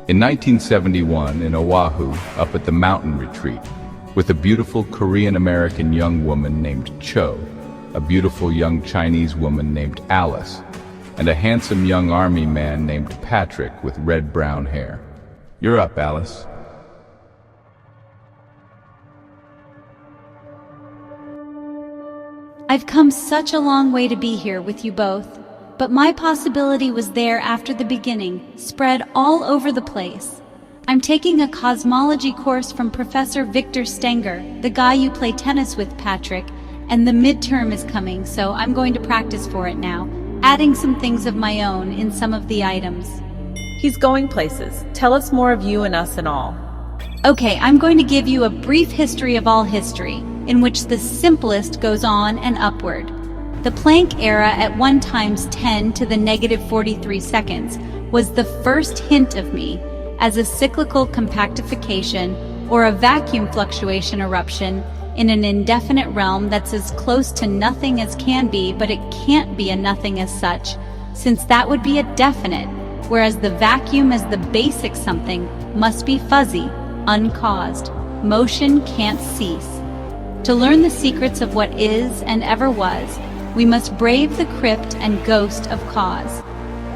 In 1971, in Oahu, up at the mountain retreat, with a beautiful Korean-American young woman named Cho, a beautiful young Chinese woman named Alice, and a handsome young army man named Patrick with red-brown hair. You're up, Alice. I've come such a long way to be here with you both, but my possibility was there after the beginning, spread all over the place. I'm taking a cosmology course from Professor Victor Stenger, the guy you play tennis with, Patrick, and the midterm is coming, so I'm going to practice for it now, adding some things of my own in some of the items. He's going places. Tell us more of you and us and all. Okay, I'm going to give you a brief history of all history, in which the simplest goes on and upward. The Planck era at 1 × 10⁻⁻43 seconds was the first hint of me as a cyclical compactification or a vacuum fluctuation eruption in an indefinite realm that's as close to nothing as can be, but it can't be a nothing as such, since that would be a definite, whereas the vacuum as the basic something must be fuzzy, uncaused. Motion can't cease. To learn the secrets of what is and ever was, we must brave the crypt and ghost of cause.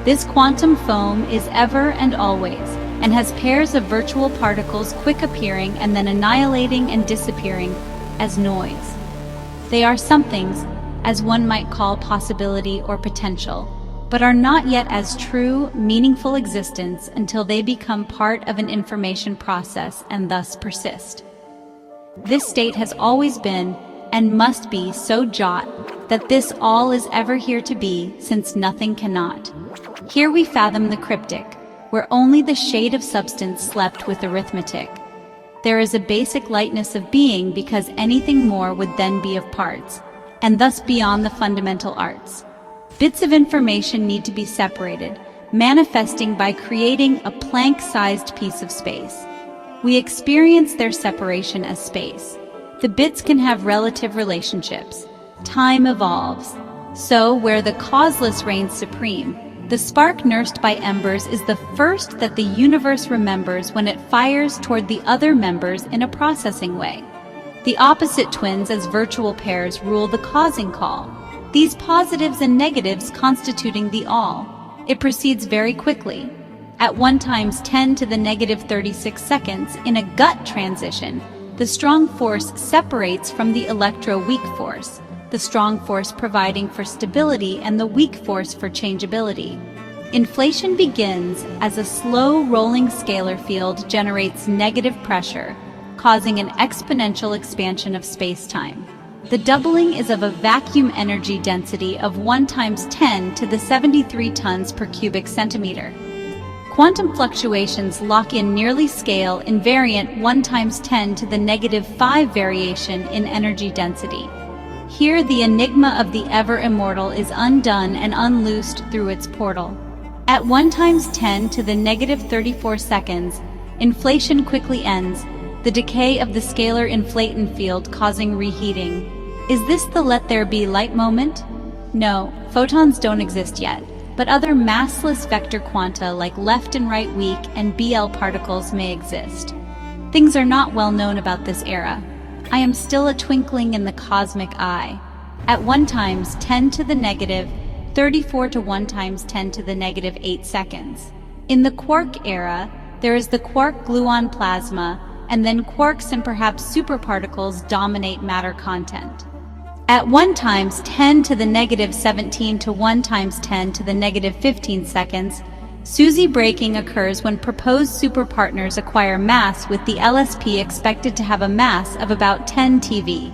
This quantum foam is ever and always, and has pairs of virtual particles quick appearing and then annihilating and disappearing as noise. They are somethings, as one might call possibility or potential, but are not yet as true, meaningful existence until they become part of an information process and thus persist. This state has always been, and must be, so jot, that this all is ever here to be, since nothing cannot. Here we fathom the cryptic, where only the shade of substance slept with arithmetic. There is a basic lightness of being because anything more would then be of parts, and thus beyond the fundamental arts. Bits of information need to be separated, manifesting by creating a Planck-sized piece of space. We experience their separation as space. The bits can have relative relationships. Time evolves. So, where the causeless reigns supreme, the spark nursed by embers is the first that the universe remembers when it fires toward the other members in a processing way. The opposite twins as virtual pairs rule the causing call, these positives and negatives constituting the all. It proceeds very quickly. At 1 × 10⁻⁻36 seconds, in a gut transition, the strong force separates from the electro-weak force, the strong force providing for stability and the weak force for changeability. Inflation begins as a slow rolling scalar field generates negative pressure, causing an exponential expansion of space-time. The doubling is of a vacuum energy density of 1 × 10⁻73 tons per cubic centimeter. Quantum fluctuations lock in nearly scale invariant 1 × 10⁻⁵ variation in energy density. Here the enigma of the ever-immortal is undone and unloosed through its portal. At 1 × 10⁻34 seconds, inflation quickly ends, the decay of the scalar inflaton field causing reheating. Is this the let there be light moment? No, photons don't exist yet, but other massless vector quanta like left and right weak and BL particles may exist. Things are not well known about this era. I am still a twinkling in the cosmic eye. At 1 × 10⁻34 to 1 × 10⁻8 seconds. In the quark era, there is the quark-gluon plasma, and then quarks and perhaps superparticles dominate matter content. At 1 × 10⁻17 to 1 × 10⁻15 seconds, SUSY breaking occurs when proposed superpartners acquire mass with the LSP expected to have a mass of about 10 TeV.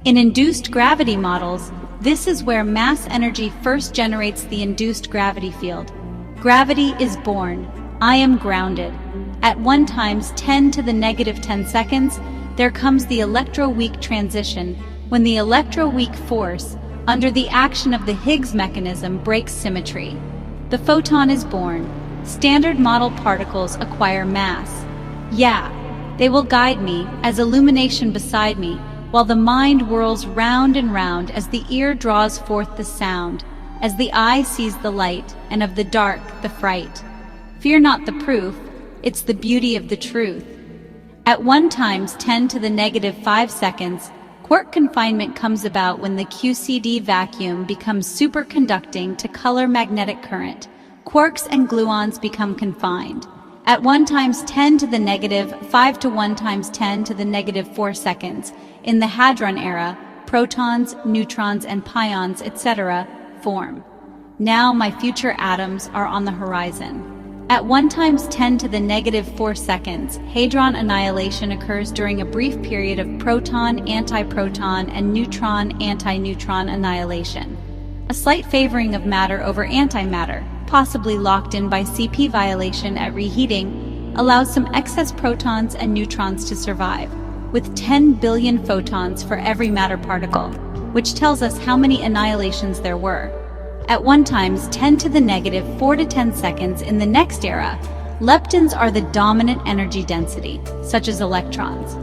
In induced gravity models, this is where mass energy first generates the induced gravity field. Gravity is born. I am grounded. At 1 × 10⁻10 seconds, there comes the electroweak transition, when the electroweak force, under the action of the Higgs mechanism, breaks symmetry. The photon is born. Standard model particles acquire mass. Yeah, they will guide me as illumination beside me, while the mind whirls round and round as the ear draws forth the sound, as the eye sees the light, and of the dark the fright. Fear not the proof. It's the beauty of the truth. At 1 times 10 to the negative 5 seconds, quark confinement comes about when the QCD vacuum becomes superconducting to color magnetic current. Quarks and gluons become confined. At 1 times 10 to the negative 5 to 1 times 10 to the negative 4 seconds, in the hadron era, protons, neutrons, and pions, etc., form. Now my future atoms are on the horizon. At 1 times 10 to the negative 4 seconds, hadron annihilation occurs during a brief period of proton, antiproton, and neutron, anti-neutron annihilation. A slight favoring of matter over antimatter, possibly locked in by CP violation at reheating, allows some excess protons and neutrons to survive, with 10 billion photons for every matter particle, which tells us how many annihilations there were. At 1 times 10 to the negative 4 to 10 seconds in the next era, leptons are the dominant energy density, such as electrons.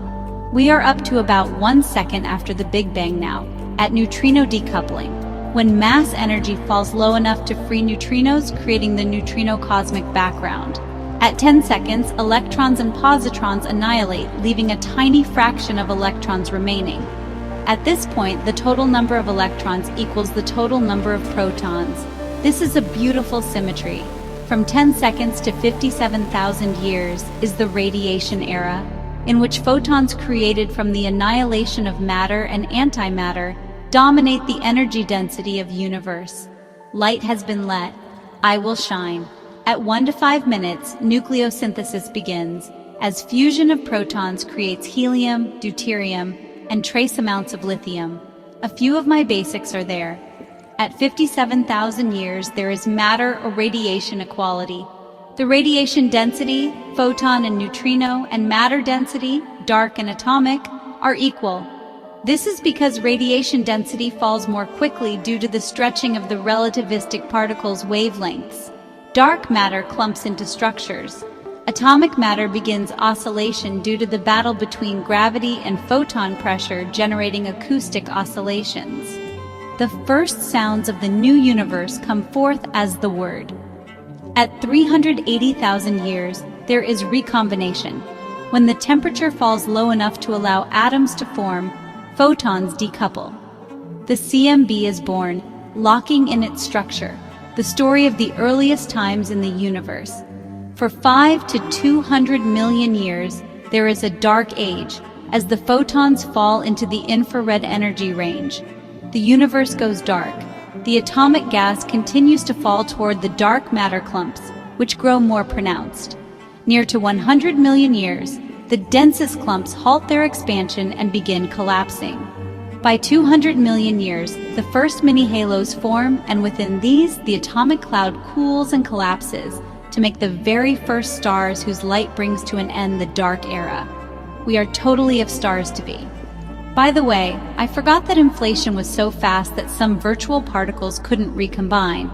We are up to about 1 second after the Big Bang now, at neutrino decoupling, when mass energy falls low enough to free neutrinos, creating the neutrino cosmic background. At 10 seconds, electrons and positrons annihilate, leaving a tiny fraction of electrons remaining. At this point, the total number of electrons equals the total number of protons. This is a beautiful symmetry. From 10 seconds to 57,000 years is the radiation era, in which photons created from the annihilation of matter and antimatter dominate the energy density of the universe. Light has been let. I will shine. At 1 to 5 minutes, nucleosynthesis begins, as fusion of protons creates helium, deuterium, and trace amounts of lithium. A few of my basics are there. At 57,000 years, there is matter or radiation equality. The radiation density, photon and neutrino, and matter density, dark and atomic, are equal. This is because radiation density falls more quickly due to the stretching of the relativistic particles' wavelengths. Dark matter clumps into structures. Atomic matter begins oscillation due to the battle between gravity and photon pressure, generating acoustic oscillations. The first sounds of the new universe come forth as the word. At 380,000 years, there is recombination. When the temperature falls low enough to allow atoms to form, photons decouple. The CMB is born, locking in its structure, the story of the earliest times in the universe. For 5 to 200 million years, there is a dark age, as the photons fall into the infrared energy range. The universe goes dark. The atomic gas continues to fall toward the dark matter clumps, which grow more pronounced. Near to 100 million years, the densest clumps halt their expansion and begin collapsing. By 200 million years, the first mini-halos form, and within these, the atomic cloud cools and collapses, to make the very first stars whose light brings to an end the dark era. We are totally of stars to be. By the way, I forgot that inflation was so fast that some virtual particles couldn't recombine,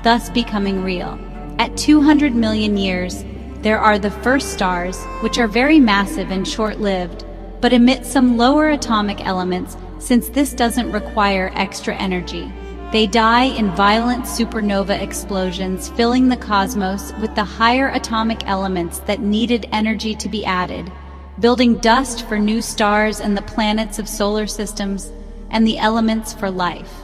thus becoming real. At 200 million years, there are the first stars, which are very massive and short-lived, but emit some lower atomic elements since this doesn't require extra energy. They die in violent supernova explosions, filling the cosmos with the higher atomic elements that needed energy to be added, building dust for new stars and the planets of solar systems, and the elements for life.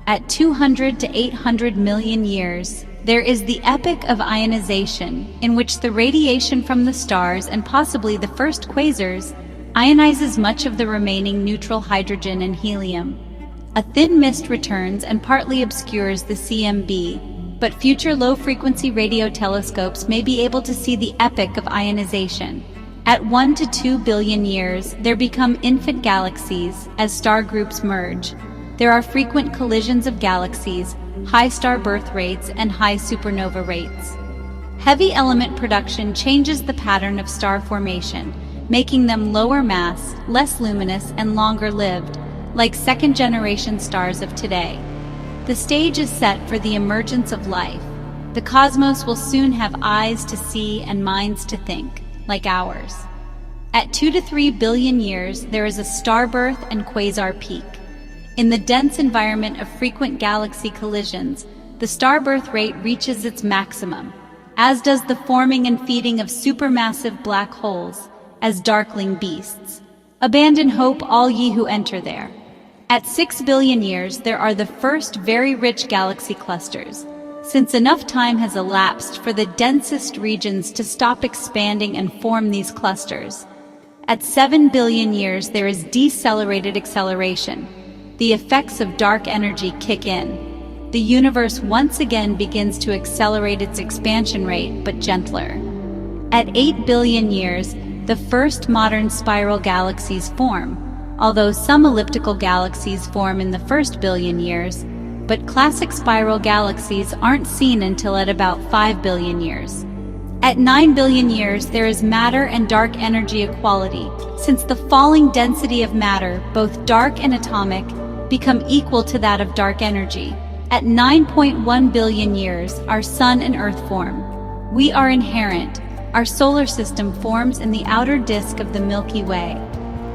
At 200 to 800 million years, there is the epoch of ionization, in which the radiation from the stars and possibly the first quasars ionizes much of the remaining neutral hydrogen and helium. A thin mist returns and partly obscures the CMB, but future low-frequency radio telescopes may be able to see the epoch of ionization. At 1 to 2 billion years, there become infant galaxies as star groups merge. There are frequent collisions of galaxies, high star birth rates, and high supernova rates. Heavy element production changes the pattern of star formation, making them lower mass, less luminous, and longer lived, like second-generation stars of today. The stage is set for the emergence of life. The cosmos will soon have eyes to see and minds to think, like ours. At 2 to 3 billion years, there is a star birth and quasar peak. In the dense environment of frequent galaxy collisions, the star birth rate reaches its maximum. as does the forming and feeding of supermassive black holes as darkling beasts. Abandon hope, all ye who enter there. At 6 billion years, there are the first very rich galaxy clusters, since enough time has elapsed for the densest regions to stop expanding and form these clusters. At 7 billion years, there is decelerated acceleration. The effects of dark energy kick in. The universe once again begins to accelerate its expansion rate, but gentler. At 8 billion years, the first modern spiral galaxies form, although some elliptical galaxies form in the first billion years, but classic spiral galaxies aren't seen until at about 5 billion years. At 9 billion years, there is matter and dark energy equality, since the falling density of matter, both dark and atomic, become equal to that of dark energy. At 9.1 billion years, our Sun and Earth form. We are inherent. Our solar system forms in the outer disk of the Milky Way.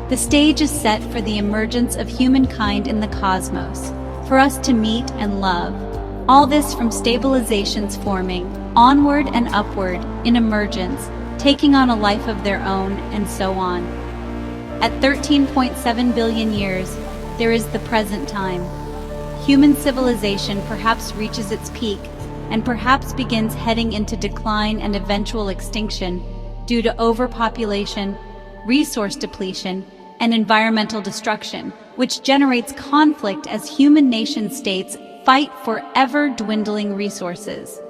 The stage is set for the emergence of humankind in the cosmos, for us to meet and love. All this from stabilizations forming, onward and upward, in emergence, taking on a life of their own, and so on. At 13.7 billion years, there is the present time. Human civilization perhaps reaches its peak, and perhaps begins heading into decline and eventual extinction due to overpopulation, resource depletion, and environmental destruction, which generates conflict as human nation-states fight for ever-dwindling resources.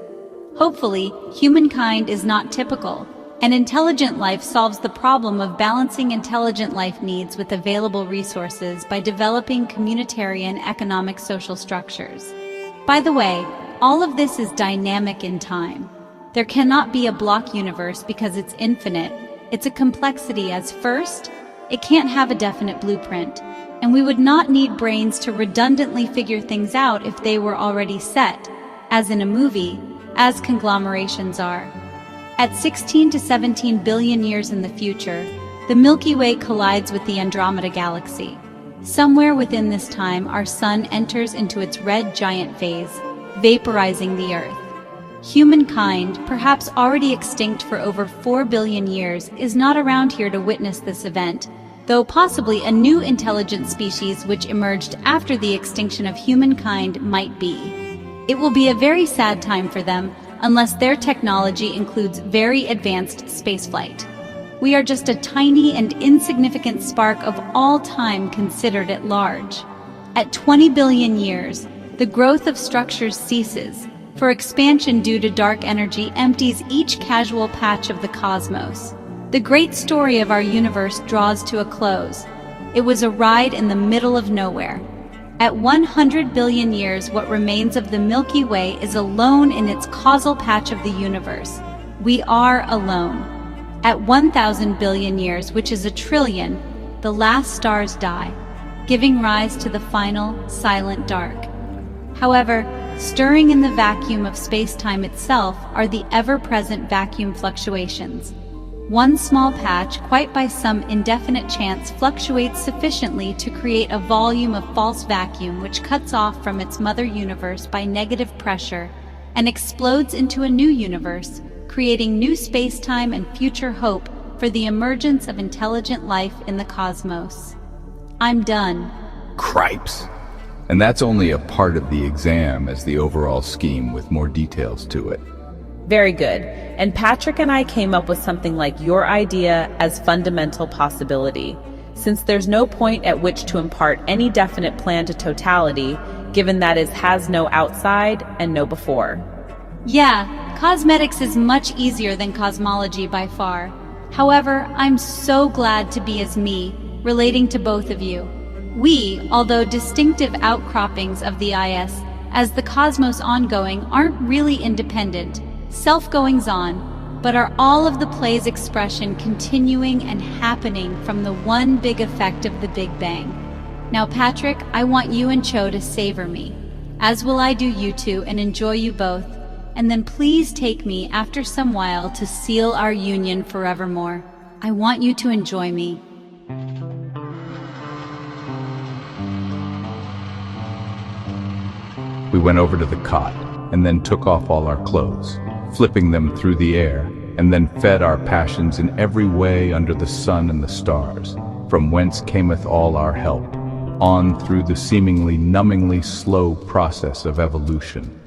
Hopefully, humankind is not typical, and intelligent life solves the problem of balancing intelligent life needs with available resources by developing communitarian economic social structures. By the way, all of this is dynamic in time. There cannot be a block universe because it's infinite. It's a complexity as first, it can't have a definite blueprint, and we would not need brains to redundantly figure things out if they were already set, as in a movie, as conglomerations are. At 16 to 17 billion years in the future, the Milky Way collides with the Andromeda Galaxy. Somewhere within this time, our Sun enters into its red giant phase, vaporizing the Earth. Humankind, perhaps already extinct for over 4 billion years, is not around here to witness this event, though possibly a new intelligent species which emerged after the extinction of humankind might be. It will be a very sad time for them, unless their technology includes very advanced spaceflight. We are just a tiny and insignificant spark of all time considered at large. At 20 billion years, the growth of structures ceases, for expansion due to dark energy empties each casual patch of the cosmos. The great story of our universe draws to a close. It was a ride in the middle of nowhere. At 100 billion years, what remains of the Milky Way is alone in its causal patch of the universe. We are alone. At 1,000 billion years, which is a trillion, the last stars die, giving rise to the final, silent dark. However, stirring in the vacuum of space-time itself are the ever-present vacuum fluctuations. One small patch, quite by some indefinite chance, fluctuates sufficiently to create a volume of false vacuum which cuts off from its mother universe by negative pressure and explodes into a new universe, creating new space-time and future hope for the emergence of intelligent life in the cosmos. I'm done. Cripes. And that's only a part of the exam as the overall scheme with more details to it. Very good. And Patrick and I came up with something like your idea as fundamental possibility, since there's no point at which to impart any definite plan to totality, given that it has no outside and no before. Yeah, cosmetics is much easier than cosmology by far. However, I'm so glad to be as me, relating to both of you. We, although distinctive outcroppings of the IS, as the cosmos ongoing, aren't really independent, self-goings-on, but are all of the play's expression continuing and happening from the one big effect of the Big Bang. Now, Patrick, I want you and Cho to savor me, as will I do you two, and enjoy you both, and then please take me after some while to seal our union forevermore. I want you to enjoy me. We went over to the cot and then took off all our clothes, flipping them through the air, and then fed our passions in every way under the sun and the stars, from whence cameth all our help, on through the seemingly numbingly slow process of evolution.